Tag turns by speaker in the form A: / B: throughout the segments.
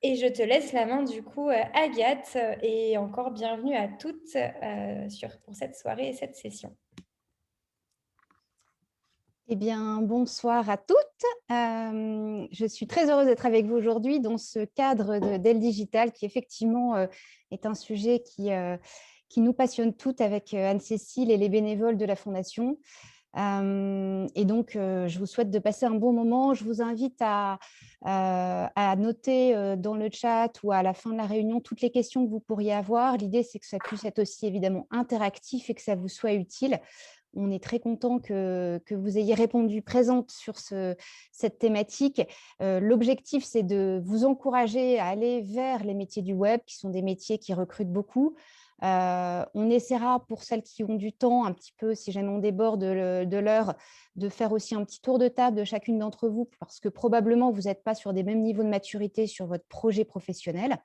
A: Et je te laisse la main du coup, Agathe, et encore bienvenue à toutes, pour cette soirée et cette session.
B: Eh bien, bonsoir à toutes. Je suis très heureuse d'être avec vous aujourd'hui dans ce cadre d'Elle Digital qui effectivement est un sujet qui nous passionne toutes avec Anne-Cécile et les bénévoles de la Fondation. Et donc, je vous souhaite de passer un bon moment. Je vous invite à noter dans le chat ou à la fin de la réunion toutes les questions que vous pourriez avoir. L'idée, c'est que ça puisse être aussi évidemment interactif et que ça vous soit utile. On est très content que vous ayez répondu présente sur cette thématique. L'objectif, c'est de vous encourager à aller vers les métiers du web, qui sont des métiers qui recrutent beaucoup. On essaiera, pour celles qui ont du temps, un petit peu, si jamais on déborde de l'heure, de faire aussi un petit tour de table de chacune d'entre vous, parce que probablement, vous n'êtes pas sur des mêmes niveaux de maturité sur votre projet professionnel.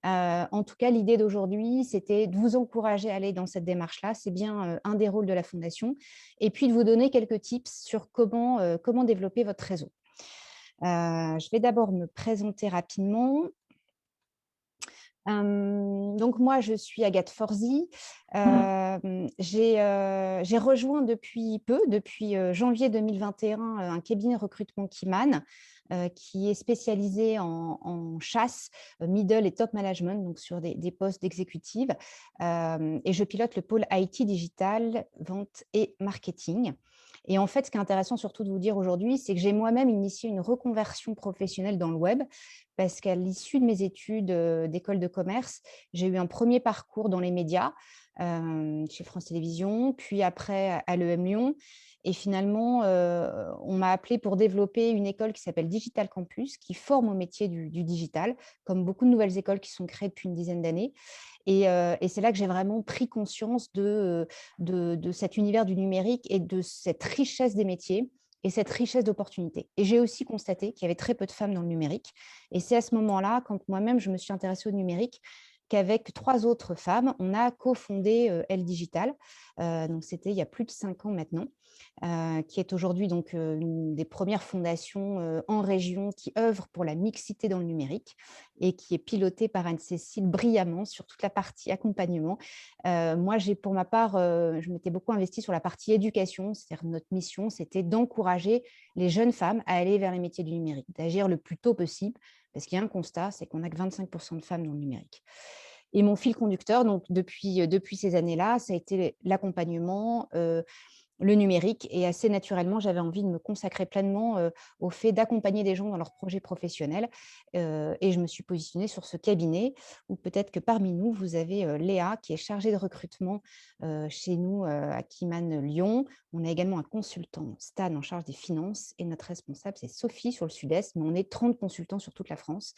B: En tout cas, l'idée d'aujourd'hui, c'était de vous encourager à aller dans cette démarche-là. C'est bien un des rôles de la Fondation. Et puis, de vous donner quelques tips sur comment développer votre réseau. Je vais d'abord me présenter rapidement. Donc moi, je suis Agathe Forzy. J'ai rejoint depuis peu, depuis janvier 2021, un cabinet recrutement Keyman, qui est spécialisé en chasse, middle et top management, donc sur des postes d'exécutive. Et je pilote le pôle IT digital, vente et marketing. Et en fait, ce qui est intéressant surtout de vous dire aujourd'hui, c'est que j'ai moi-même initié une reconversion professionnelle dans le web, parce qu'à l'issue de mes études d'école de commerce, j'ai eu un premier parcours dans les médias, chez France Télévisions, puis après à l'EM Lyon. Et finalement, on m'a appelée pour développer une école qui s'appelle Digital Campus, qui forme au métier du digital, comme beaucoup de nouvelles écoles qui sont créées depuis une dizaine d'années. Et c'est là que j'ai vraiment pris conscience de cet univers du numérique et de cette richesse des métiers et cette richesse d'opportunités. Et j'ai aussi constaté qu'il y avait très peu de femmes dans le numérique. Et c'est à ce moment-là, quand moi-même je me suis intéressée au numérique, qu'avec 3 autres femmes, on a cofondé Elle Digital. Donc c'était il y a plus de 5 ans maintenant, qui est aujourd'hui donc une des premières fondations en région qui œuvre pour la mixité dans le numérique et qui est pilotée par Anne-Cécile brillamment sur toute la partie accompagnement. Moi, pour ma part, je m'étais beaucoup investie sur la partie éducation, c'est-à-dire notre mission, c'était d'encourager les jeunes femmes à aller vers les métiers du numérique, d'agir le plus tôt possible, parce qu'il y a un constat, c'est qu'on n'a que 25% de femmes dans le numérique. Et mon fil conducteur, donc depuis ces années-là, ça a été l'accompagnement, le numérique, et assez naturellement, j'avais envie de me consacrer pleinement au fait d'accompagner des gens dans leurs projets professionnels. Et je me suis positionnée sur ce cabinet où peut-être que parmi nous, vous avez Léa qui est chargée de recrutement chez nous à Keyman Lyon. On a également un consultant, Stan, en charge des finances, et notre responsable, c'est Sophie sur le Sud-Est, mais on est 30 consultants sur toute la France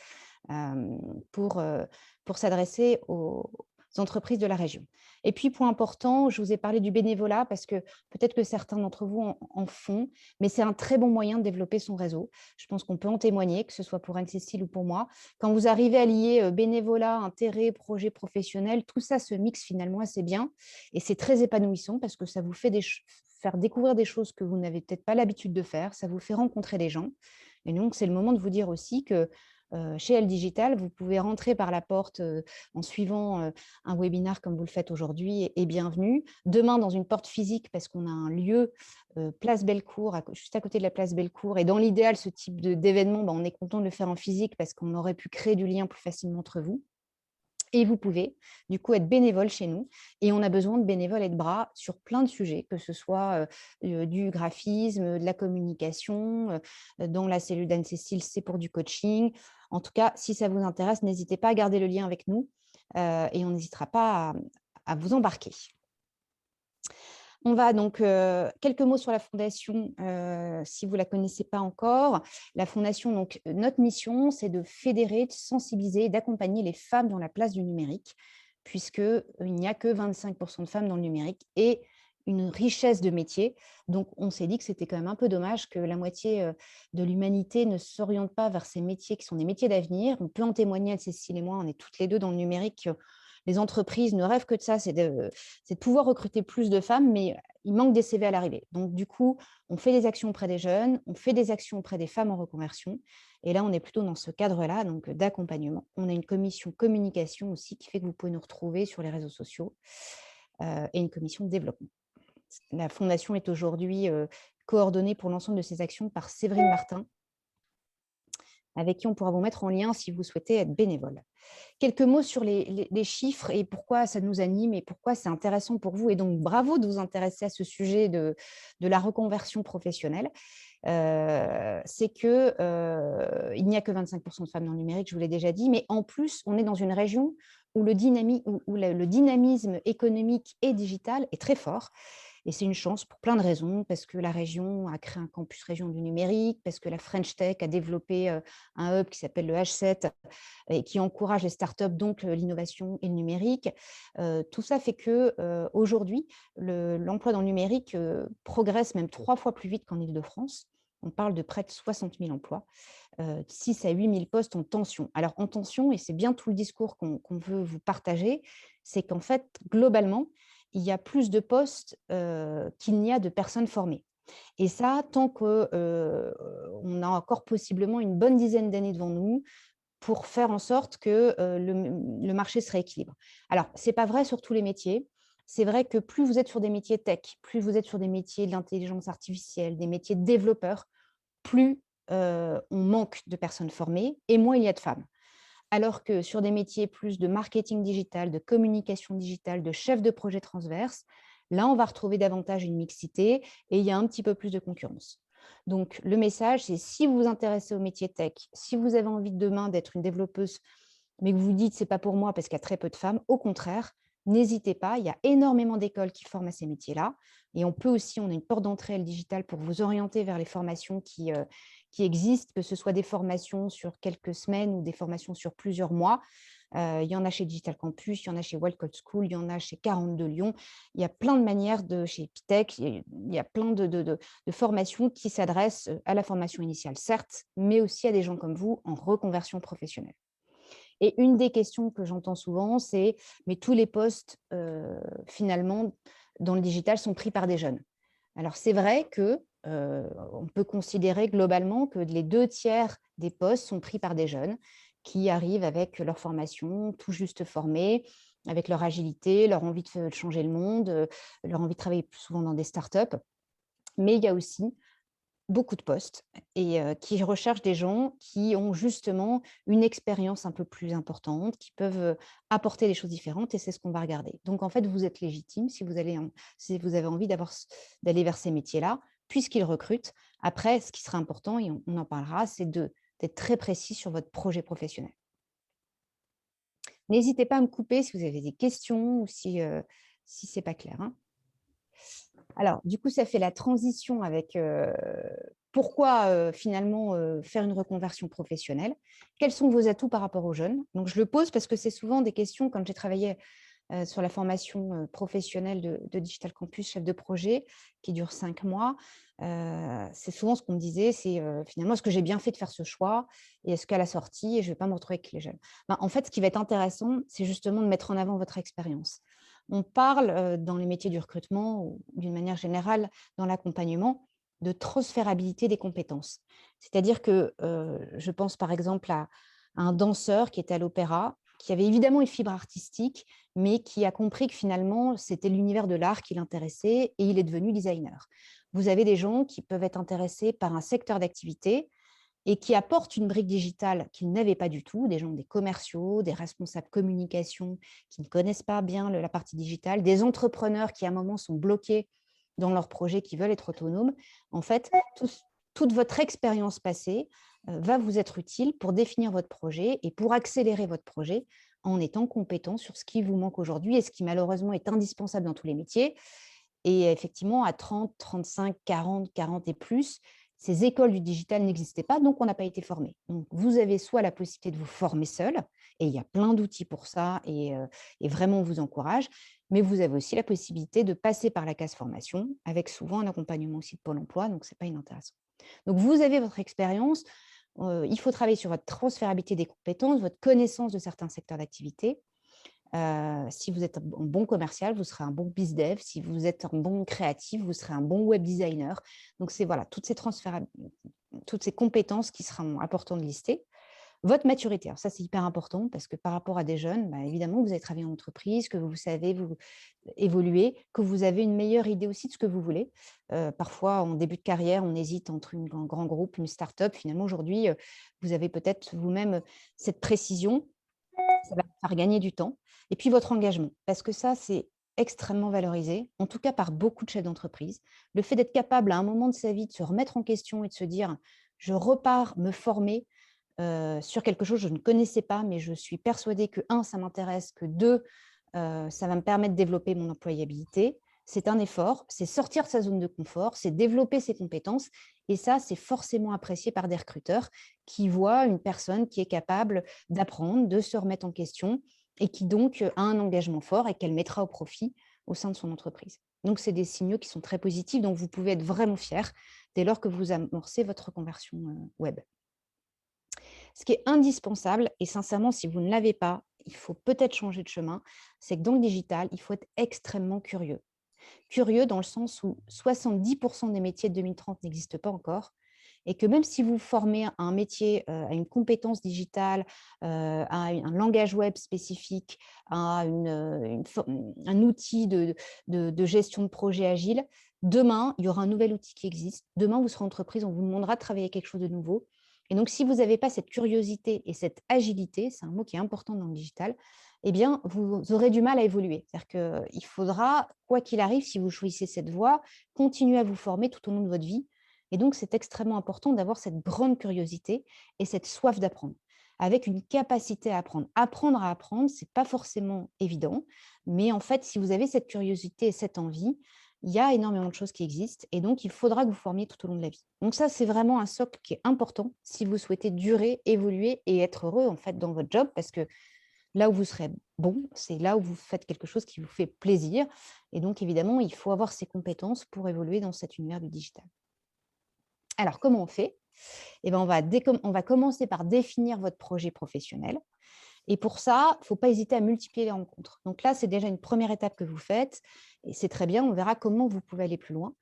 B: euh, pour, euh, pour s'adresser aux entreprises de la région. Et puis, point important, je vous ai parlé du bénévolat parce que peut-être que certains d'entre vous en font, mais c'est un très bon moyen de développer son réseau. Je pense qu'on peut en témoigner, que ce soit pour Anne-Cécile ou pour moi. Quand vous arrivez à lier bénévolat, intérêt, projet professionnel, tout ça se mixe finalement assez bien. Et c'est très épanouissant parce que ça vous fait faire découvrir des choses que vous n'avez peut-être pas l'habitude de faire. Ça vous fait rencontrer des gens. Et donc, c'est le moment de vous dire aussi que chez Elle Digital, vous pouvez rentrer par la porte en suivant un webinaire comme vous le faites aujourd'hui, et bienvenue. Demain, dans une porte physique, parce qu'on a un lieu, place Bellecour, juste à côté de la place Bellecour. Et dans l'idéal, ce type d'événement, on est content de le faire en physique parce qu'on aurait pu créer du lien plus facilement entre vous. Et vous pouvez, du coup, être bénévole chez nous. Et on a besoin de bénévoles et de bras sur plein de sujets, que ce soit du graphisme, de la communication. Dans la cellule d'Anne-Cécile, c'est pour du coaching. En tout cas, si ça vous intéresse, n'hésitez pas à garder le lien avec nous et on n'hésitera pas à vous embarquer. On va donc, quelques mots sur la Fondation, si vous ne la connaissez pas encore. La Fondation, donc, notre mission, c'est de fédérer, de sensibiliser, d'accompagner les femmes dans la place du numérique, puisqu'il n'y a que 25% de femmes dans le numérique et une richesse de métiers. Donc, on s'est dit que c'était quand même un peu dommage que la moitié de l'humanité ne s'oriente pas vers ces métiers qui sont des métiers d'avenir. On peut en témoigner, Cécile et moi, on est toutes les deux dans le numérique. Les entreprises ne rêvent que de ça, c'est de pouvoir recruter plus de femmes, mais il manque des CV à l'arrivée. Donc, du coup, on fait des actions auprès des jeunes, on fait des actions auprès des femmes en reconversion. Et là, on est plutôt dans ce cadre-là, donc d'accompagnement. On a une commission communication aussi qui fait que vous pouvez nous retrouver sur les réseaux sociaux et une commission de développement. La fondation est aujourd'hui coordonnée pour l'ensemble de ces actions par Séverine Martin, avec qui on pourra vous mettre en lien si vous souhaitez être bénévole. Quelques mots sur les chiffres et pourquoi ça nous anime et pourquoi c'est intéressant pour vous. Et donc, bravo de vous intéresser à ce sujet de la reconversion professionnelle. C'est que il n'y a que 25% de femmes dans le numérique, je vous l'ai déjà dit, mais en plus, on est dans une région où le dynamisme économique et digital est très fort. Et c'est une chance pour plein de raisons, parce que la région a créé un campus région du numérique, parce que la French Tech a développé un hub qui s'appelle le H7 et qui encourage les startups, donc l'innovation et le numérique. Tout ça fait que aujourd'hui, l'emploi dans le numérique progresse même 3 fois plus vite qu'en Île-de-France. On parle de près de 60 000 emplois, 6 à 8 000 postes en tension. Alors en tension, et c'est bien tout le discours qu'on veut vous partager, c'est qu'en fait, globalement, il y a plus de postes qu'il n'y a de personnes formées. Et ça, tant qu'on a encore possiblement une bonne dizaine d'années devant nous pour faire en sorte que le marché se rééquilibre. Alors, ce n'est pas vrai sur tous les métiers. C'est vrai que plus vous êtes sur des métiers tech, plus vous êtes sur des métiers de l'intelligence artificielle, des métiers de développeurs, plus on manque de personnes formées et moins il y a de femmes. Alors que sur des métiers plus de marketing digital, de communication digitale, de chef de projet transverse, là, on va retrouver davantage une mixité et il y a un petit peu plus de concurrence. Donc, le message, c'est si vous vous intéressez au métier tech, si vous avez envie demain d'être une développeuse, mais que vous dites c'est pas pour moi parce qu'il y a très peu de femmes, au contraire, n'hésitez pas, il y a énormément d'écoles qui forment à ces métiers-là. Et on peut aussi, on a une porte d'entrée digitale pour vous orienter vers les formations qui existent, que ce soit des formations sur quelques semaines ou des formations sur plusieurs mois. Il y en a chez Digital Campus, il y en a chez Wild Code School, il y en a chez 42 Lyon. Il y a plein de manières, chez Epitech, il y a plein de formations qui s'adressent à la formation initiale, certes, mais aussi à des gens comme vous en reconversion professionnelle. Et une des questions que j'entends souvent, c'est mais tous les postes, finalement, dans le digital sont pris par des jeunes. Alors, c'est vrai que on peut considérer globalement que les 2 tiers des postes sont pris par des jeunes qui arrivent avec leur formation, tout juste formés, avec leur agilité, leur envie de changer le monde, leur envie de travailler plus souvent dans des startups. Mais il y a aussi beaucoup de postes et qui recherchent des gens qui ont justement une expérience un peu plus importante, qui peuvent apporter des choses différentes et c'est ce qu'on va regarder. Donc en fait, vous êtes légitime si si vous avez envie d'aller vers ces métiers-là, puisqu'ils recrutent. Après, ce qui sera important, et on en parlera, c'est d'être très précis sur votre projet professionnel. N'hésitez pas à me couper si vous avez des questions ou si ce n'est pas clair, hein. Alors, du coup, ça fait la transition avec pourquoi finalement faire une reconversion professionnelle. Quels sont vos atouts par rapport aux jeunes? Donc, je le pose parce que c'est souvent des questions, quand j'ai travaillé sur la formation professionnelle de Digital Campus, chef de projet, qui dure 5 mois. C'est souvent ce qu'on me disait, c'est finalement, est-ce que j'ai bien fait de faire ce choix et est-ce qu'à la sortie, je ne vais pas me retrouver avec les jeunes? Ben, en fait, ce qui va être intéressant, c'est justement de mettre en avant votre expérience. On parle dans les métiers du recrutement ou d'une manière générale dans l'accompagnement de transférabilité des compétences. C'est-à-dire que je pense par exemple à un danseur qui était à l'opéra, qui avait évidemment une fibre artistique, mais qui a compris que finalement, c'était l'univers de l'art qui l'intéressait et il est devenu designer. Vous avez des gens qui peuvent être intéressés par un secteur d'activité et qui apportent une brique digitale qu'ils n'avaient pas du tout, des gens, des commerciaux, des responsables communication qui ne connaissent pas bien la partie digitale, des entrepreneurs qui à un moment sont bloqués dans leur projet, qui veulent être autonomes. En fait, toute votre expérience passée va vous être utile pour définir votre projet et pour accélérer votre projet en étant compétent sur ce qui vous manque aujourd'hui et ce qui malheureusement est indispensable dans tous les métiers. Et effectivement, à 30, 35, 40, 40 et plus, ces écoles du digital n'existaient pas, donc on n'a pas été formé. Donc, vous avez soit la possibilité de vous former seul, et il y a plein d'outils pour ça, et vraiment on vous encourage, mais vous avez aussi la possibilité de passer par la case formation, avec souvent un accompagnement aussi de Pôle emploi, donc ce n'est pas inintéressant. Donc, vous avez votre expérience, il faut travailler sur votre transférabilité des compétences, votre connaissance de certains secteurs d'activité, Si vous êtes un bon commercial, vous serez un bon bizdev. Si vous êtes un bon créatif, vous serez un bon web designer. Donc, c'est voilà, toutes ces compétences qui seront importantes de lister. Votre maturité, alors ça, c'est hyper important parce que par rapport à des jeunes, bah, évidemment, vous avez travaillé en entreprise, que vous savez vous évoluer, que vous avez une meilleure idée aussi de ce que vous voulez. Parfois, en début de carrière, on hésite entre un grand groupe, une start-up. Finalement, aujourd'hui, vous avez peut-être vous-même cette précision. Ça va vous faire gagner du temps. Et puis, votre engagement, parce que ça, c'est extrêmement valorisé, en tout cas par beaucoup de chefs d'entreprise. Le fait d'être capable, à un moment de sa vie, de se remettre en question et de se dire, je repars me former sur quelque chose que je ne connaissais pas, mais je suis persuadée que, un, ça m'intéresse, que deux, ça va me permettre de développer mon employabilité. C'est un effort, c'est sortir de sa zone de confort, c'est développer ses compétences. Et ça, c'est forcément apprécié par des recruteurs qui voient une personne qui est capable d'apprendre, de se remettre en question et qui donc a un engagement fort et qu'elle mettra au profit au sein de son entreprise. Donc, c'est des signaux qui sont très positifs, dont vous pouvez être vraiment fier dès lors que vous amorcez votre reconversion web. Ce qui est indispensable, et sincèrement, si vous ne l'avez pas, il faut peut-être changer de chemin, c'est que dans le digital, il faut être extrêmement curieux. Curieux dans le sens où 70% des métiers de 2030 n'existent pas encore et que même si vous formez à un métier, à une compétence digitale, à un langage web spécifique, à un outil de gestion de projet agile, demain, il y aura un nouvel outil qui existe. Demain, vous serez entreprise, on vous demandera de travailler quelque chose de nouveau. Et donc, si vous n'avez pas cette curiosité et cette agilité, c'est un mot qui est important dans le digital, eh bien, vous aurez du mal à évoluer. C'est-à-dire qu'il faudra, quoi qu'il arrive, si vous choisissez cette voie, continuer à vous former tout au long de votre vie. Et donc, c'est extrêmement important d'avoir cette grande curiosité et cette soif d'apprendre, avec une capacité à apprendre. Apprendre à apprendre, ce n'est pas forcément évident, mais en fait, si vous avez cette curiosité et cette envie, il y a énormément de choses qui existent et donc il faudra que vous formiez tout au long de la vie. Donc ça, c'est vraiment un socle qui est important si vous souhaitez durer, évoluer et être heureux en fait dans votre job parce que là où vous serez bon, c'est là où vous faites quelque chose qui vous fait plaisir. Et donc, évidemment, il faut avoir ces compétences pour évoluer dans cet univers du digital. Alors, comment on fait? Eh ben, on va commencer par définir votre projet professionnel. Et pour ça, il ne faut pas hésiter à multiplier les rencontres. Donc là, c'est déjà une première étape que vous faites. Et c'est très bien, on verra comment vous pouvez aller plus loin.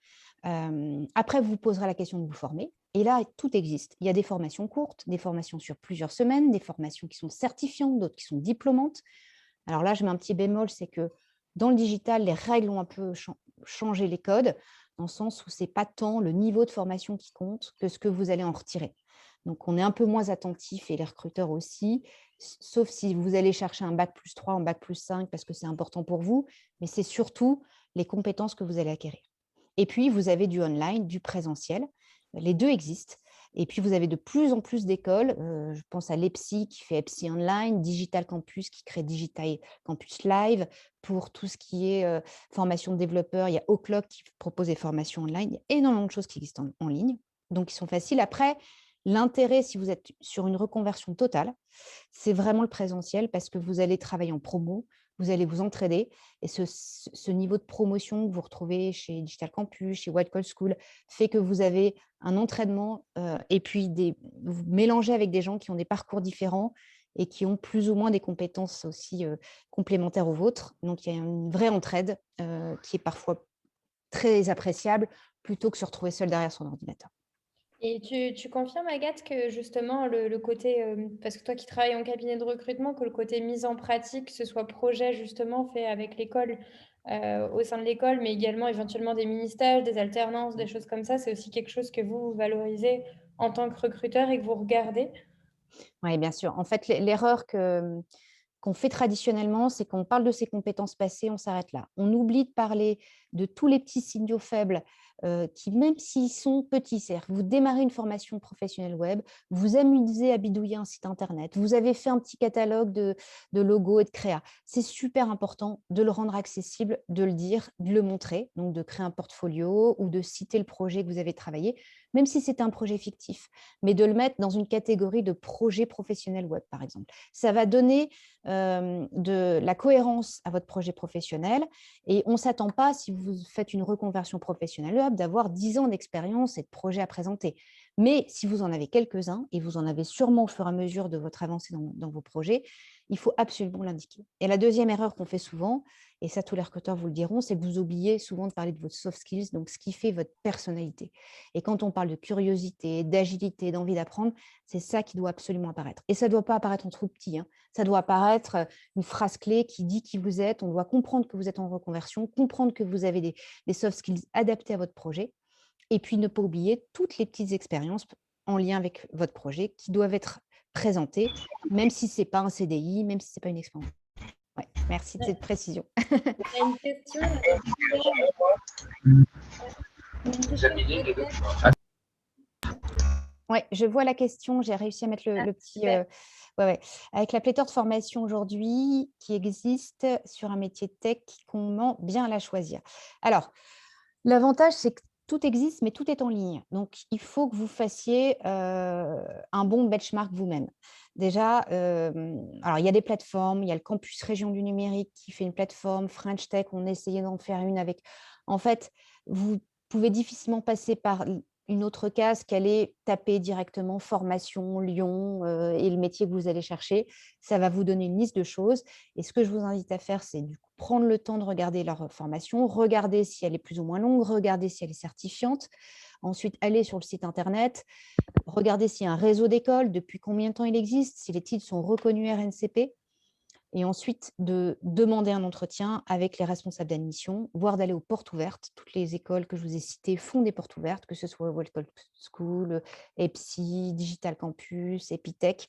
B: Après, vous vous poserez la question de vous former. Et là, tout existe. Il y a des formations courtes, des formations sur plusieurs semaines, des formations qui sont certifiantes, d'autres qui sont diplômantes. Alors là, je mets un petit bémol, c'est que dans le digital, les règles ont un peu changé les codes, dans le sens où ce n'est pas tant le niveau de formation qui compte que ce que vous allez en retirer. Donc, on est un peu moins attentif, et les recruteurs aussi, sauf si vous allez chercher un bac plus 3, un bac plus 5, parce que c'est important pour vous, mais c'est surtout les compétences que vous allez acquérir. Et puis, vous avez du online, du présentiel. Les deux existent. Et puis, vous avez de plus en plus d'écoles. Je pense à l'EPSI qui fait EPSI Online, Digital Campus qui crée Digital Campus Live. Pour tout ce qui est formation de développeurs, il y a O'Clock qui propose des formations online. Il y a énormément de choses qui existent en ligne. Donc, ils sont faciles. Après, l'intérêt, si vous êtes sur une reconversion totale, c'est vraiment le présentiel parce que vous allez travailler en promo, vous allez vous entraider et ce niveau de promotion que vous retrouvez chez Digital Campus, chez White Collar School, fait que vous avez un entraînement et puis vous mélangez avec des gens qui ont des parcours différents et qui ont plus ou moins des compétences aussi complémentaires aux vôtres. Donc, il y a une vraie entraide qui est parfois très appréciable plutôt que se retrouver seul derrière son ordinateur.
A: Et tu confirmes, Agathe, que justement le côté, parce que toi qui travailles en cabinet de recrutement, que le côté mise en pratique, que ce soit projet justement fait avec l'école, au sein de l'école, mais également éventuellement des mini-stages, des alternances, des choses comme ça, c'est aussi quelque chose que vous valorisez en tant que recruteur et que vous regardez?
B: Oui, bien sûr. En fait, l'erreur qu'on fait traditionnellement, c'est qu'on parle de ses compétences passées, on s'arrête là. On oublie de parler de tous les petits signaux faibles qui, même s'ils sont petits, c'est-à-dire que vous démarrez une formation professionnelle web, vous amusez à bidouiller un site internet, vous avez fait un petit catalogue de logos et de créa. C'est super important de le rendre accessible, de le dire, de le montrer, donc de créer un portfolio ou de citer le projet que vous avez travaillé, même si c'est un projet fictif, mais de le mettre dans une catégorie de projet professionnel web, par exemple. Ça va donner de la cohérence à votre projet professionnel et on ne s'attend pas, si vous faites une reconversion professionnelle web, d'avoir 10 ans d'expérience et de projets à présenter. Mais si vous en avez quelques-uns, et vous en avez sûrement au fur et à mesure de votre avancée dans vos projets, il faut absolument l'indiquer. Et la deuxième erreur qu'on fait souvent, et ça tous les recruteurs vous le diront, c'est que vous oubliez souvent de parler de votre soft skills, donc ce qui fait votre personnalité. Et quand on parle de curiosité, d'agilité, d'envie d'apprendre, c'est ça qui doit absolument apparaître. Et ça ne doit pas apparaître en trop petit, hein. Ça doit apparaître une phrase clé qui dit qui vous êtes. On doit comprendre que vous êtes en reconversion, comprendre que vous avez des soft skills adaptés à votre projet. Et puis ne pas oublier toutes les petites expériences en lien avec votre projet qui doivent être présentées, même si ce n'est pas un CDI, même si ce n'est pas une expérience. Ouais, merci de cette précision.
A: On a une question.
B: Oui, je vois la question. J'ai réussi à mettre le petit. Ouais. Avec la pléthore de formations aujourd'hui qui existe sur un métier tech, comment bien la choisir? Alors, l'avantage, c'est que tout existe, mais tout est en ligne. Donc, il faut que vous fassiez un bon benchmark vous-même. Déjà, alors il y a des plateformes, il y a le campus Région du numérique qui fait une plateforme, French Tech, on essayait d'en faire une avec. En fait, vous pouvez difficilement passer par une autre case qu'aller taper directement formation, Lyon et le métier que vous allez chercher. Ça va vous donner une liste de choses. Et ce que je vous invite à faire, c'est du coup prendre le temps de regarder leur formation, regarder si elle est plus ou moins longue, regarder si elle est certifiante. Ensuite, aller sur le site internet, regarder s'il y a un réseau d'écoles, depuis combien de temps il existe, si les titres sont reconnus RNCP. Et ensuite, de demander un entretien avec les responsables d'admission, voire d'aller aux portes ouvertes. Toutes les écoles que je vous ai citées font des portes ouvertes, que ce soit Welcome School, EPSI, Digital Campus, Epitech,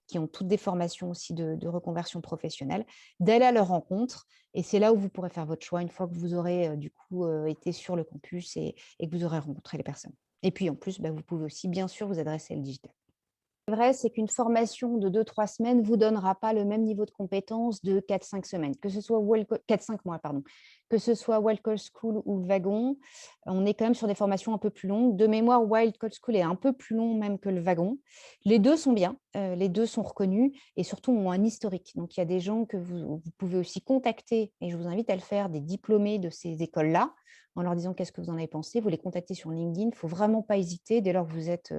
B: qui ont toutes des formations aussi de reconversion professionnelle, d'aller à leur rencontre. Et c'est là où vous pourrez faire votre choix une fois que vous aurez du coup été sur le campus et que vous aurez rencontré les personnes. Et puis en plus, vous pouvez aussi bien sûr vous adresser à le digital. C'est vrai, c'est qu'une formation de 2-3 semaines ne vous donnera pas le même niveau de compétence de 4-5 semaines, que ce soit 4-5 mois, pardon. Que ce soit Wild Call School ou le Wagon, on est quand même sur des formations un peu plus longues. De mémoire, Wild Call School est un peu plus long même que le Wagon. Les deux sont bien, les deux sont reconnus et surtout ont un historique. Donc, il y a des gens que vous pouvez aussi contacter, et je vous invite à le faire, des diplômés de ces écoles-là, en leur disant qu'est-ce que vous en avez pensé. Vous les contactez sur LinkedIn, il ne faut vraiment pas hésiter dès lors que vous êtes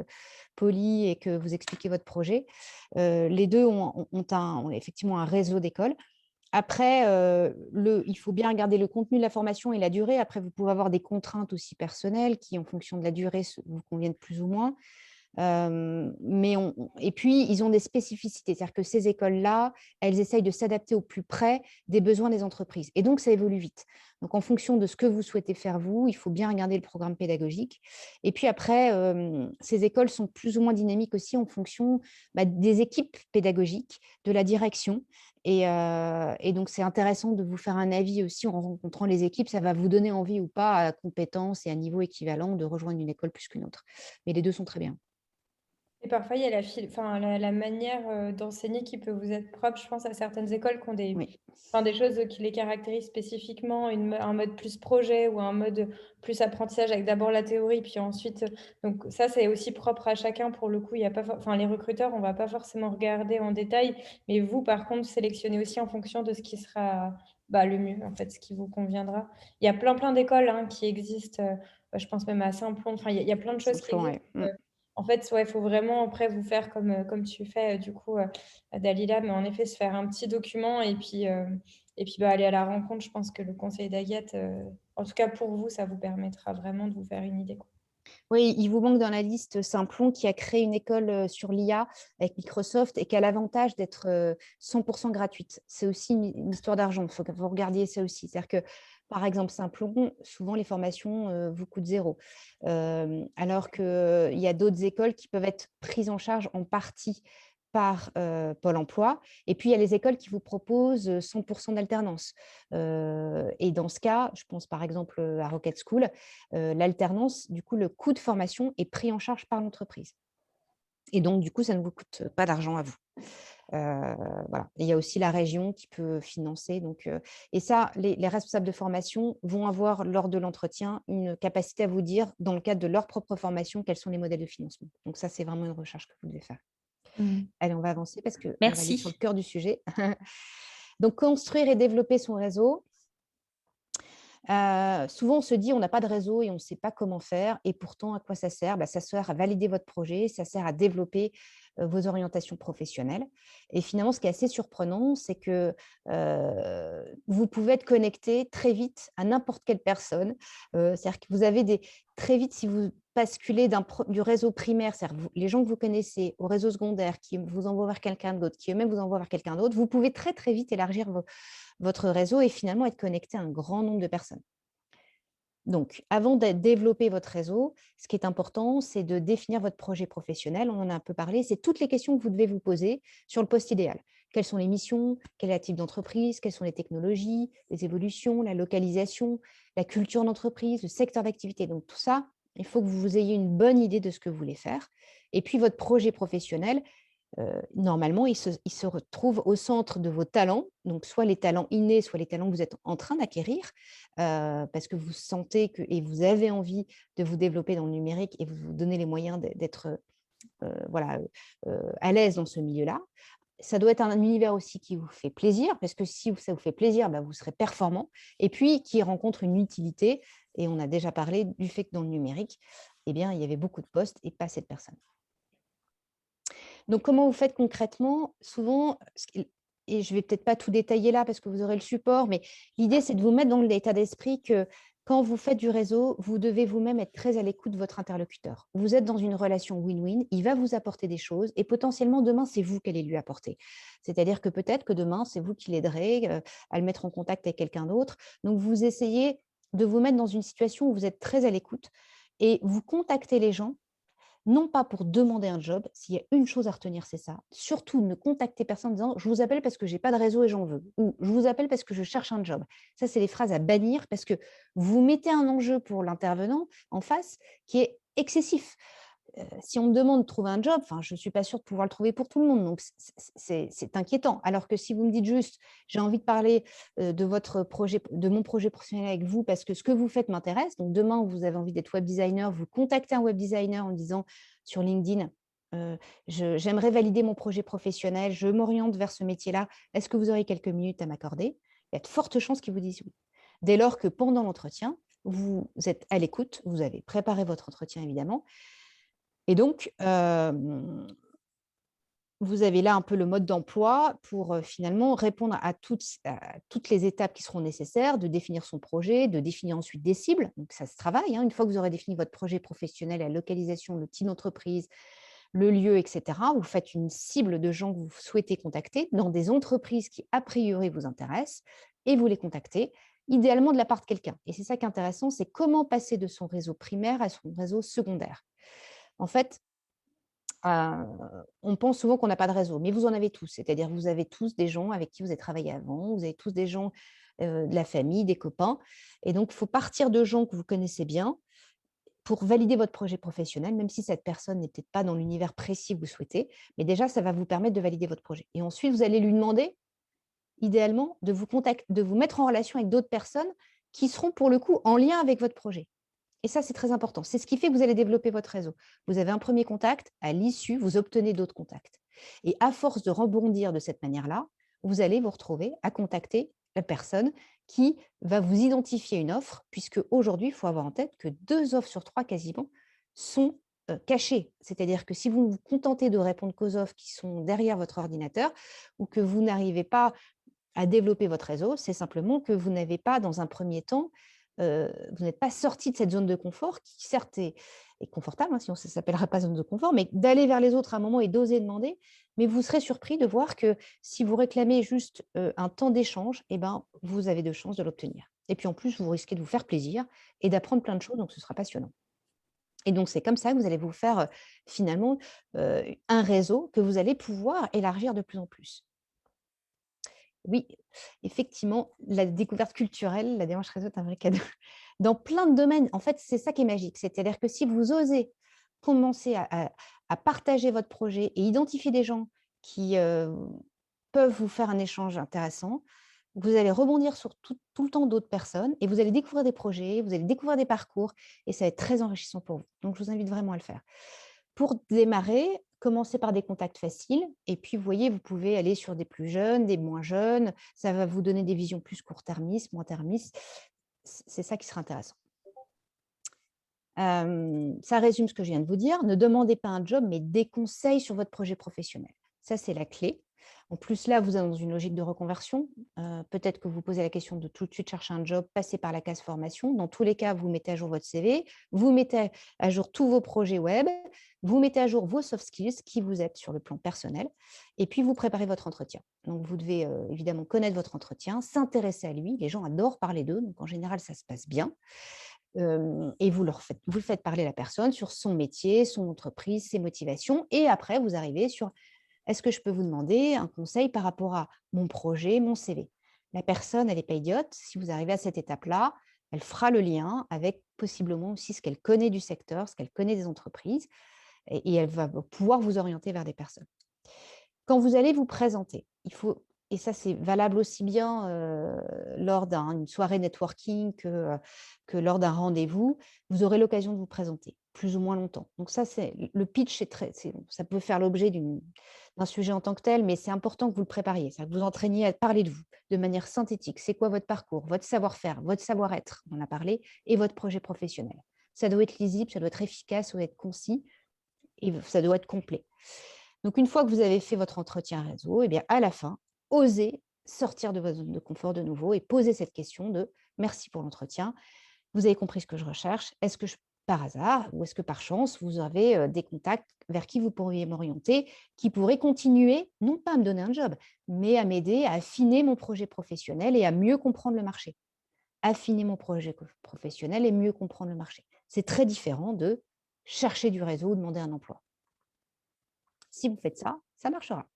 B: poli et que vous expliquez votre projet. Les deux ont effectivement un réseau d'écoles. Après, il faut bien regarder le contenu de la formation et la durée. Après, vous pouvez avoir des contraintes aussi personnelles qui, en fonction de la durée, vous conviennent plus ou moins. Et puis, ils ont des spécificités. C'est-à-dire que ces écoles-là, elles essayent de s'adapter au plus près des besoins des entreprises. Et donc, ça évolue vite. Donc, en fonction de ce que vous souhaitez faire, vous, il faut bien regarder le programme pédagogique. Et puis après, ces écoles sont plus ou moins dynamiques aussi en fonction des équipes pédagogiques, de la direction. Et donc, c'est intéressant de vous faire un avis aussi en rencontrant les équipes. Ça va vous donner envie ou pas, à compétences et à niveau équivalent, de rejoindre une école plus qu'une autre. Mais les deux sont très bien.
A: Et parfois, il y a la manière d'enseigner qui peut vous être propre. Je pense à certaines écoles qui ont
B: Oui.
A: des choses qui les caractérisent spécifiquement, un mode plus projet ou un mode plus apprentissage avec d'abord la théorie, puis ensuite. Donc, ça, c'est aussi propre à chacun. Pour le coup, il y a pas, les recruteurs, on ne va pas forcément regarder en détail. Mais vous, par contre, sélectionnez aussi en fonction de ce qui sera le mieux, en fait, ce qui vous conviendra. Il y a plein d'écoles qui existent. Je pense même à Saint-Plon. Enfin, il y a plein de choses qui
B: Simplon,
A: existent.
B: ouais.
A: En fait, il faut vraiment après vous faire comme tu fais du coup, Dalila, mais en effet se faire un petit document et puis aller à la rencontre. Je pense que le conseil d'Agathe, en tout cas pour vous, ça vous permettra vraiment de vous faire une idée, quoi.
B: Oui, il vous manque dans la liste Simplon qui a créé une école sur l'IA avec Microsoft et qui a l'avantage d'être 100% gratuite. C'est aussi une histoire d'argent. Il faut que vous regardiez ça aussi. C'est-à-dire que, par exemple, Simplon, souvent les formations vous coûtent zéro. Alors qu'il y a d'autres écoles qui peuvent être prises en charge en partie par Pôle emploi. Et puis, il y a les écoles qui vous proposent 100% d'alternance. Et dans ce cas, je pense par exemple à Rocket School, l'alternance, du coup, le coût de formation est pris en charge par l'entreprise. Et donc, du coup, ça ne vous coûte pas d'argent à vous. Voilà. Et il y a aussi la région qui peut financer. Donc, et ça, les responsables de formation vont avoir, lors de l'entretien, une capacité à vous dire, dans le cadre de leur propre formation, quels sont les modèles de financement. Donc, ça, c'est vraiment une recherche que vous devez faire. Allez, on va avancer parce qu'on va aller sur le
C: Merci.
B: cœur du sujet. Donc, construire et développer son réseau. Souvent, on se dit: «On n'a pas de réseau et on ne sait pas comment faire» et pourtant, à quoi ça sert? Ça sert à valider votre projet, ça sert à développer, vos orientations professionnelles et finalement, ce qui est assez surprenant, c'est que, vous pouvez être connecté très vite à n'importe quelle personne. C'est-à-dire que vous avez des très vite, si vous basculez du réseau primaire, c'est-à-dire vous les gens que vous connaissez, au réseau secondaire qui vous envoient vers quelqu'un d'autre, qui eux-mêmes vous envoient vers quelqu'un d'autre, vous pouvez très, très vite élargir votre réseau et finalement être connecté à un grand nombre de personnes. Donc, avant de développer votre réseau, ce qui est important, c'est de définir votre projet professionnel. On en a un peu parlé. C'est toutes les questions que vous devez vous poser sur le poste idéal. Quelles sont les missions? Quel est le type d'entreprise? Quelles sont les technologies, les évolutions, la localisation, la culture d'entreprise, le secteur d'activité? Donc, tout ça, il faut que vous ayez une bonne idée de ce que vous voulez faire. Et puis, votre projet professionnel, normalement, il se retrouve au centre de vos talents, donc soit les talents innés, soit les talents que vous êtes en train d'acquérir, parce que vous sentez que et vous avez envie de vous développer dans le numérique et vous vous donnez les moyens d'être, voilà, à l'aise dans ce milieu-là. Ça doit être un univers aussi qui vous fait plaisir, parce que si ça vous fait plaisir, vous serez performant et puis qui rencontre une utilité et on a déjà parlé du fait que dans le numérique, eh bien, il y avait beaucoup de postes et pas assez de personnes. Donc, comment vous faites concrètement? Souvent, et je vais peut-être pas tout détailler là parce que vous aurez le support, mais l'idée, c'est de vous mettre dans l'état d'esprit que quand vous faites du réseau, vous devez vous-même être très à l'écoute de votre interlocuteur. Vous êtes dans une relation win-win, il va vous apporter des choses et potentiellement demain, c'est vous qui allez lui apporter. C'est-à-dire que peut-être que demain, c'est vous qui l'aiderez à le mettre en contact avec quelqu'un d'autre. Donc, vous essayez de vous mettre dans une situation où vous êtes très à l'écoute et vous contactez les gens non pas pour demander un job, s'il y a une chose à retenir, c'est ça. Surtout, ne contactez personne en disant: «Je vous appelle parce que j'ai pas de réseau et j'en veux» ou «Je vous appelle parce que je cherche un job». Ça, c'est les phrases à bannir parce que vous mettez un enjeu pour l'intervenant en face qui est excessif. Si on me demande de trouver un job, enfin, je ne suis pas sûre de pouvoir le trouver pour tout le monde, donc c'est inquiétant. Alors que si vous me dites juste: «J'ai envie de parler, de mon projet professionnel avec vous parce que ce que vous faites m'intéresse», donc demain, vous avez envie d'être web designer, vous contactez un web designer en disant sur LinkedIn: «J'aimerais valider mon projet professionnel, je m'oriente vers ce métier-là. Est-ce que vous auriez quelques minutes à m'accorder?» Il y a de fortes chances qu'ils vous disent oui. Dès lors que pendant l'entretien, vous êtes à l'écoute, vous avez préparé votre entretien évidemment et donc, vous avez là un peu le mode d'emploi pour, finalement répondre à toutes les étapes qui seront nécessaires, de définir son projet, de définir ensuite des cibles. Donc ça se travaille, hein. Une fois que vous aurez défini votre projet professionnel, la localisation, le type d'entreprise, le lieu et cetera, vous faites une cible de gens que vous souhaitez contacter dans des entreprises qui, a priori, vous intéressent et vous les contactez, idéalement de la part de quelqu'un et c'est ça qui est intéressant, c'est comment passer de son réseau primaire à son réseau secondaire. En fait, on pense souvent qu'on n'a pas de réseau, mais vous en avez tous. C'est-à-dire vous avez tous des gens avec qui vous avez travaillé avant, vous avez tous des gens, de la famille, des copains et donc il faut partir de gens que vous connaissez bien pour valider votre projet professionnel, même si cette personne n'est peut-être pas dans l'univers précis que vous souhaitez, mais déjà ça va vous permettre de valider votre projet et ensuite vous allez lui demander, idéalement, de vous mettre en relation avec d'autres personnes qui seront pour le coup en lien avec votre projet. Et ça, c'est très important. C'est ce qui fait que vous allez développer votre réseau. Vous avez un premier contact, à l'issue, vous obtenez d'autres contacts. Et à force de rebondir de cette manière-là, vous allez vous retrouver à contacter la personne qui va vous identifier une offre, puisque aujourd'hui, il faut avoir en tête que 2 offres sur 3 quasiment sont cachées. C'est-à-dire que si vous ne vous contentez de répondre qu'aux offres qui sont derrière votre ordinateur ou que vous n'arrivez pas à développer votre réseau, c'est simplement que vous n'avez pas, dans un premier temps, vous n'êtes pas sorti de cette zone de confort qui certes est confortable, hein, sinon ça ne s'appellerait pas zone de confort, mais d'aller vers les autres à un moment et d'oser demander. Mais vous serez surpris de voir que si vous réclamez juste, un temps d'échange et ben, vous avez de chances de l'obtenir. Et puis en plus, vous risquez de vous faire plaisir et d'apprendre plein de choses, donc ce sera passionnant. Et donc c'est comme ça que vous allez vous faire, finalement, un réseau que vous allez pouvoir élargir de plus en plus. Oui, effectivement, la découverte culturelle, la démarche réseau est un vrai cadeau. Dans plein de domaines, en fait, c'est ça qui est magique. C'est-à-dire que si vous osez commencer à partager votre projet et identifier des gens qui, peuvent vous faire un échange intéressant, vous allez rebondir sur tout le temps d'autres personnes et vous allez découvrir des projets, vous allez découvrir des parcours et ça va être très enrichissant pour vous. Donc je vous invite vraiment à le faire. Pour démarrer, commencez par des contacts faciles et puis, vous voyez, vous pouvez aller sur des plus jeunes, des moins jeunes. Ça va vous donner des visions plus court-termistes, moins termistes. C'est ça qui sera intéressant. Ça résume ce que je viens de vous dire. Ne demandez pas un job, mais des conseils sur votre projet professionnel. Ça, c'est la clé. En plus, là, vous êtes dans une logique de reconversion. Peut-être que vous posez la question de tout de suite chercher un job, passer par la case formation. Dans tous les cas, vous mettez à jour votre CV, vous mettez à jour tous vos projets web, vous mettez à jour vos soft skills, qui vous êtes sur le plan personnel, et puis vous préparez votre entretien. Donc, vous devez évidemment connaître votre entretien, s'intéresser à lui. Les gens adorent parler d'eux, donc en général, ça se passe bien. Et vous faites parler la personne sur son métier, son entreprise, ses motivations. Et après, vous arrivez sur: est-ce que je peux vous demander un conseil par rapport à mon projet, mon CV? La personne, elle n'est pas idiote. Si vous arrivez à cette étape-là, elle fera le lien avec possiblement aussi ce qu'elle connaît du secteur, ce qu'elle connaît des entreprises, et elle va pouvoir vous orienter vers des personnes. Quand vous allez vous présenter, il faut, et ça c'est valable aussi bien lors d'une soirée networking que lors d'un rendez-vous, vous aurez l'occasion de vous présenter plus ou moins longtemps. Donc ça, c'est le pitch, ça peut faire l'objet d'un sujet en tant que tel, mais c'est important que vous le prépariez, que vous entraîniez à parler de vous de manière synthétique. C'est quoi votre parcours, votre savoir-faire, votre savoir-être, on en a parlé, et votre projet professionnel. Ça doit être lisible, ça doit être efficace, ça doit être concis, et ça doit être complet. Donc, une fois que vous avez fait votre entretien réseau, eh bien, à la fin, osez sortir de votre zone de confort de nouveau et poser cette question de: merci pour l'entretien, vous avez compris ce que je recherche. Est-ce que par hasard ou est-ce que par chance, vous avez des contacts vers qui vous pourriez m'orienter, qui pourraient continuer, non pas à me donner un job, mais à m'aider à affiner mon projet professionnel et à mieux comprendre le marché. Affiner mon projet professionnel et mieux comprendre le marché. C'est très différent de chercher du réseau ou demander un emploi. Si vous faites ça, ça marchera.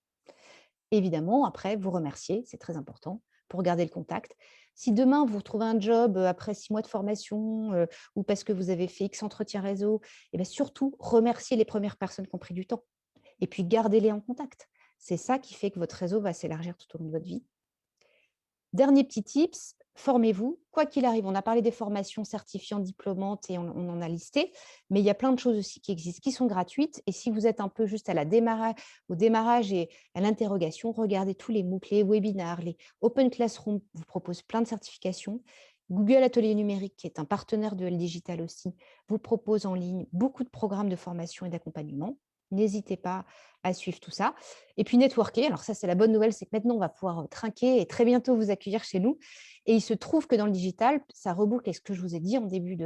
B: Évidemment, après, vous remerciez, c'est très important pour garder le contact. Si demain, vous retrouvez un job après 6 mois de formation ou parce que vous avez fait X entretien réseau, et bien surtout, remerciez les premières personnes qui ont pris du temps. Et puis, gardez-les en contact. C'est ça qui fait que votre réseau va s'élargir tout au long de votre vie. Dernier petit tips, formez-vous. Quoi qu'il arrive, on a parlé des formations certifiantes, diplômantes et on en a listé, mais il y a plein de choses aussi qui existent, qui sont gratuites. Et si vous êtes un peu juste au démarrage et à l'interrogation, regardez tous les MOOC, les webinars, les Open Classroom vous proposent plein de certifications. Google Atelier Numérique, qui est un partenaire de L Digital aussi, vous propose en ligne beaucoup de programmes de formation et d'accompagnement. N'hésitez pas à suivre tout ça. Et puis networker, alors ça c'est la bonne nouvelle, c'est que maintenant on va pouvoir trinquer et très bientôt vous accueillir chez nous. Et il se trouve que dans le digital, ça reboucle avec ce que je vous ai dit en début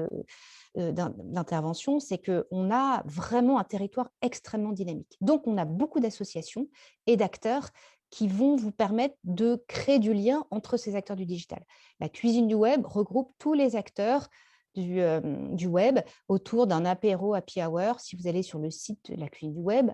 B: d'intervention, c'est qu'on a vraiment un territoire extrêmement dynamique. Donc on a beaucoup d'associations et d'acteurs qui vont vous permettre de créer du lien entre ces acteurs du digital. La cuisine du web regroupe tous les acteurs du web autour d'un apéro happy hour. Si vous allez sur le site de la cuisine du web,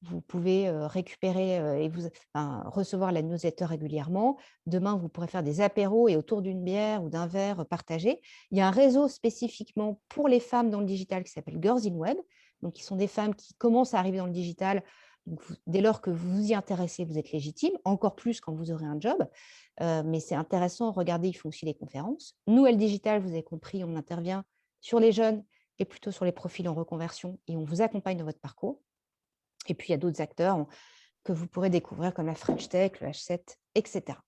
B: vous pouvez récupérer et recevoir la newsletter régulièrement. Demain, vous pourrez faire des apéros et autour d'une bière ou d'un verre partagé. Il y a un réseau spécifiquement pour les femmes dans le digital qui s'appelle Girls in Web. Donc, qui sont des femmes qui commencent à arriver dans le digital. Donc, dès lors que vous vous y intéressez, vous êtes légitime, encore plus quand vous aurez un job. Mais c'est intéressant, regardez, ils font aussi des conférences. Nous, Elle Digital, vous avez compris, on intervient sur les jeunes et plutôt sur les profils en reconversion et on vous accompagne dans votre parcours. Et puis, il y a d'autres acteurs que vous pourrez découvrir comme la French Tech, le H7, etc.